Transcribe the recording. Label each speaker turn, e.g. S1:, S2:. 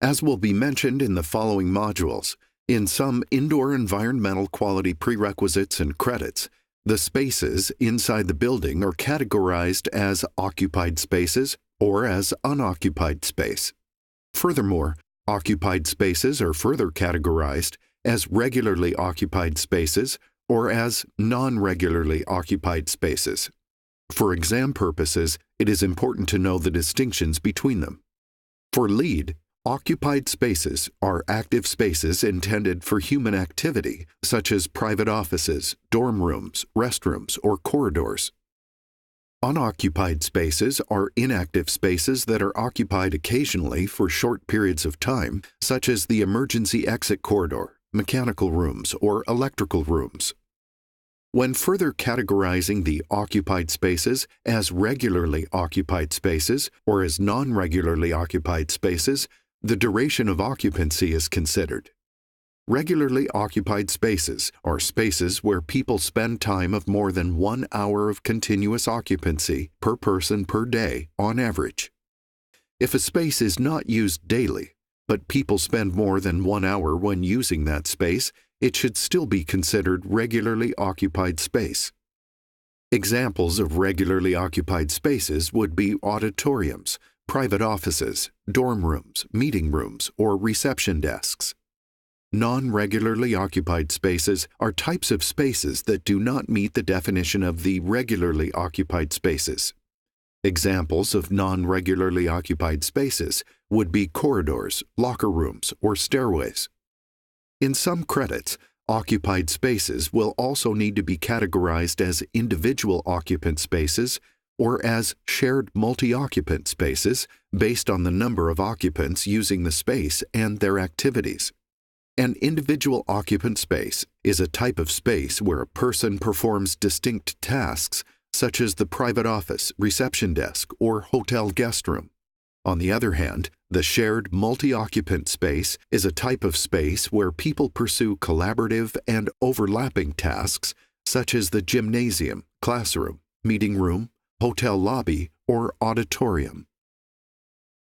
S1: As will be mentioned in the following modules, in some indoor environmental quality prerequisites and credits, the spaces inside the building are categorized as occupied spaces or as unoccupied space. Furthermore, occupied spaces are further categorized as regularly occupied spaces or as non-regularly occupied spaces. For exam purposes, it is important to know the distinctions between them. For LEED, occupied spaces are active spaces intended for human activity, such as private offices, dorm rooms, restrooms, or corridors. Unoccupied spaces are inactive spaces that are occupied occasionally for short periods of time, such as the emergency exit corridor, mechanical rooms, or electrical rooms. When further categorizing the occupied spaces as regularly occupied spaces or as non-regularly occupied spaces, the duration of occupancy is considered. Regularly occupied spaces are spaces where people spend time of more than 1 hour of continuous occupancy per person per day on average. If a space is not used daily, but people spend more than 1 hour when using that space, it should still be considered regularly occupied space. Examples of regularly occupied spaces would be auditoriums, private offices, dorm rooms, meeting rooms, or reception desks. Non-regularly occupied spaces are types of spaces that do not meet the definition of the regularly occupied spaces. Examples of non-regularly occupied spaces would be corridors, locker rooms, or stairways. In some credits, occupied spaces will also need to be categorized as individual occupant spaces or as shared multi-occupant spaces based on the number of occupants using the space and their activities. An individual occupant space is a type of space where a person performs distinct tasks such as the private office, reception desk, or hotel guest room. On the other hand, the shared multi-occupant space is a type of space where people pursue collaborative and overlapping tasks such as the gymnasium, classroom, meeting room, hotel lobby, or auditorium.